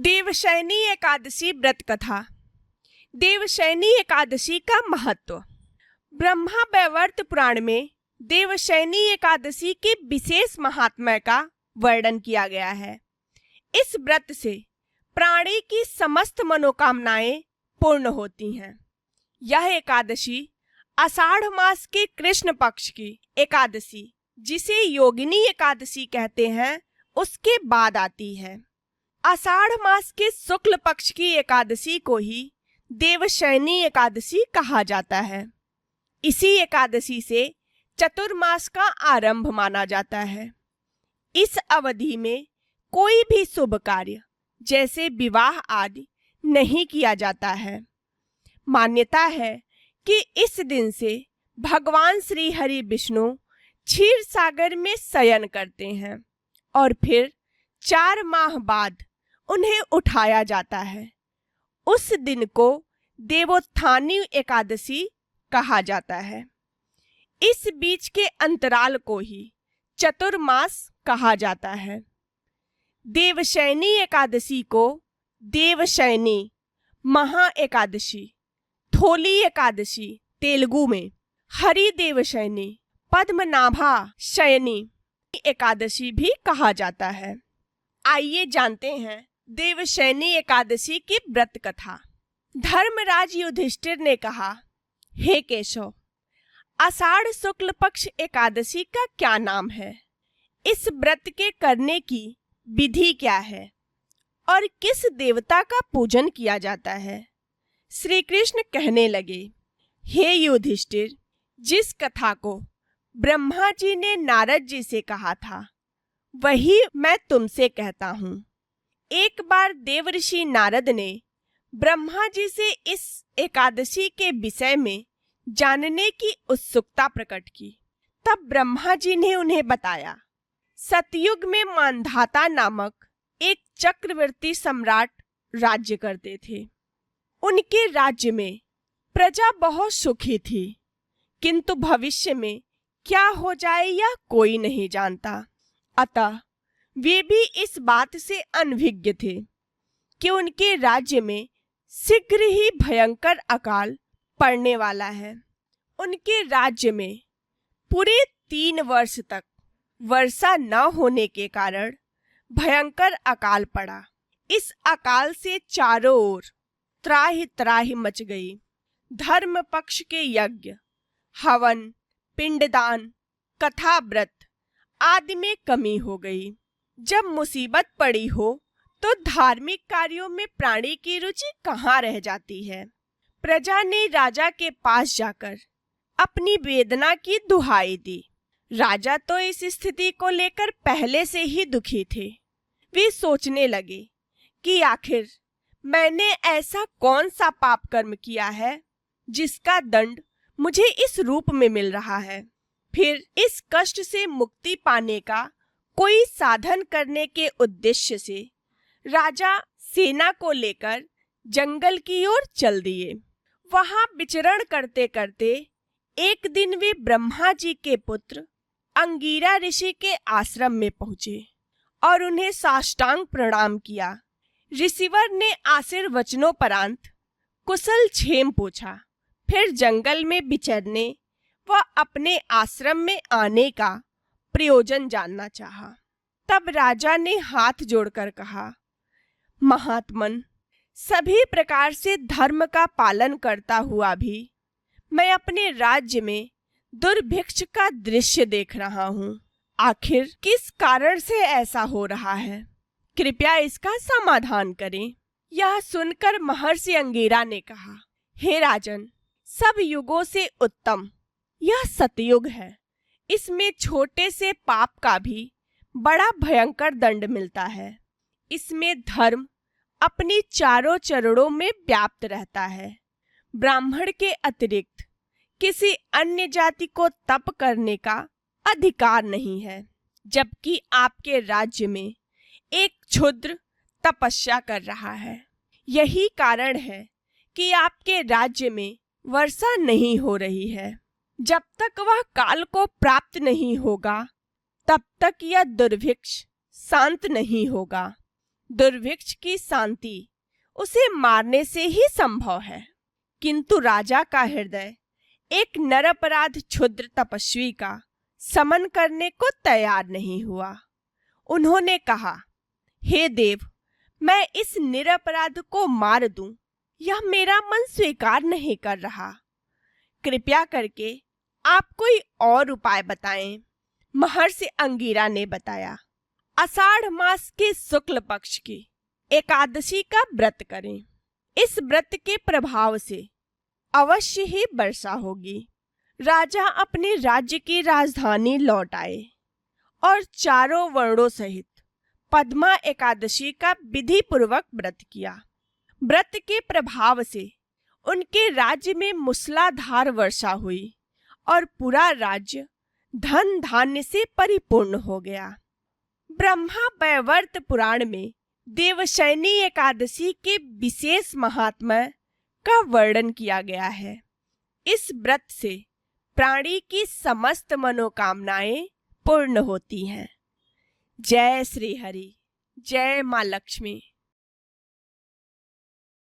देवशयनी एकादशी व्रत कथा। देवशयनी एकादशी का महत्व। ब्रह्मा वैवर्त पुराण में देवशयनी एकादशी के विशेष महात्म्य का वर्णन किया गया है। इस व्रत से प्राणी की समस्त मनोकामनाएं पूर्ण होती हैं। यह एकादशी आषाढ़ मास के कृष्ण पक्ष की एकादशी, जिसे योगिनी एकादशी कहते हैं, उसके बाद आती है। आषाढ़ मास के शुक्ल पक्ष की एकादशी को ही देवशयनी एकादशी कहा जाता है। इसी एकादशी से चतुर्मास का आरंभ माना जाता है। इस अवधि में कोई भी शुभ कार्य जैसे विवाह आदि नहीं किया जाता है। मान्यता है कि इस दिन से भगवान श्री हरि विष्णु क्षीर सागर में शयन करते हैं और फिर 4 माह बाद उन्हें उठाया जाता है। उस दिन को देवोत्थानी एकादशी कहा जाता है। इस बीच के अंतराल को ही चतुर्मास कहा जाता है। देवशयनी एकादशी को देवशयनी, महा एकादशी, थोली एकादशी तेलुगु में, हरि देवशयनी, पद्मनाभा शयनी एकादशी भी कहा जाता है। आइए जानते हैं देवशयनी एकादशी की व्रत कथा। धर्मराज युधिष्ठिर ने कहा, हे केशव, आषाढ़ शुक्ल पक्ष एकादशी का क्या नाम है? इस व्रत के करने की विधि क्या है और किस देवता का पूजन किया जाता है? श्री कृष्ण कहने लगे, हे युधिष्ठिर, जिस कथा को ब्रह्मा जी ने नारद जी से कहा था वही मैं तुमसे कहता हूँ। एक बार देवऋषि नारद ने ब्रह्मा जी से इस एकादशी के विषय में जानने की उत्सुकता प्रकट की। तब ब्रह्मा जी ने उन्हें बताया, सतयुग में मानधाता नामक एक चक्रवर्ती सम्राट राज्य करते थे। उनके राज्य में प्रजा बहुत सुखी थी, किंतु भविष्य में क्या हो जाए यह कोई नहीं जानता। अतः वे भी इस बात से अनभिज्ञ थे कि उनके राज्य में शीघ्र ही भयंकर अकाल पड़ने वाला है। उनके राज्य में पूरे 3 वर्ष तक वर्षा न होने के कारण भयंकर अकाल पड़ा। इस अकाल से चारों ओर त्राहि त्राहि मच गई। धर्म पक्ष के यज्ञ, हवन, पिंडदान, कथा, व्रत आदि में कमी हो गई। जब मुसीबत पड़ी हो तो धार्मिक कार्यों में प्राणी की रुचि कहाँ रह जाती है। प्रजा ने राजा के पास जाकर अपनी वेदना की दुहाई दी। राजा तो इस स्थिति को लेकर पहले से ही दुखी थे। वे सोचने लगे कि आखिर मैंने ऐसा कौन सा पाप कर्म किया है जिसका दंड मुझे इस रूप में मिल रहा है। फिर इस कष्ट से मुक्ति पाने का कोई साधन करने के उद्देश्य से राजा सेना को लेकर जंगल की ओर चल दिए। वहां विचरण करते करते एक दिन वे ब्रह्मा जी के पुत्र अंगिरा ऋषि के आश्रम में पहुंचे और उन्हें साष्टांग प्रणाम किया। ऋषिवर ने आशीर्वचनोपरांत कुशल क्षेम पूछा। फिर जंगल में विचरने व अपने आश्रम में आने का प्रयोजन जानना चाहा। तब राजा ने हाथ जोड़कर कहा, महात्मन, सभी प्रकार से धर्म का पालन करता हुआ भी मैं अपने राज्य में दुर्भिक्ष का दृश्य देख रहा हूँ। आखिर किस कारण से ऐसा हो रहा है? कृपया इसका समाधान करें। यह सुनकर महर्षि अंगिरा ने कहा, हे राजन, सब युगों से उत्तम यह सतयुग है। इसमें छोटे से पाप का भी बड़ा भयंकर दंड मिलता है। इसमें धर्म अपनी चारों चरणों में व्याप्त रहता है। ब्राह्मण के अतिरिक्त किसी अन्य जाति को तप करने का अधिकार नहीं है, जबकि आपके राज्य में एक क्षुद्र तपस्या कर रहा है। यही कारण है कि आपके राज्य में वर्षा नहीं हो रही है। जब तक वह काल को प्राप्त नहीं होगा तब तक यह दुर्भिक्ष शांत नहीं होगा। दुर्भिक्ष की शांति उसे मारने से ही संभव है, किंतु राजा का हृदय एक निरपराध क्षुद्र तपस्वी का समन करने को तैयार नहीं हुआ। उन्होंने कहा, हे देव, मैं इस निरपराध को मार दूं, यह मेरा मन स्वीकार नहीं कर रहा। कृपया करके आप कोई और उपाय बताएं। महर्षि अंगिरा ने बताया, आषाढ़ मास के शुक्ल पक्ष की एकादशी का व्रत करें। इस व्रत के प्रभाव से अवश्य ही वर्षा होगी। राजा अपने राज्य की राजधानी लौट आए और चारों वर्णों सहित पद्मा एकादशी का विधि पूर्वक व्रत किया। व्रत के प्रभाव से उनके राज्य में मूसलाधार वर्षा हुई और पूरा राज्य धन धान्य से परिपूर्ण हो गया। ब्रह्मा वैवर्त पुराण में देवशयनी एकादशी के विशेष महात्म्य का वर्णन किया गया है। इस व्रत से प्राणी की समस्त मनोकामनाएं पूर्ण होती हैं। जय श्री हरि, जय मां लक्ष्मी।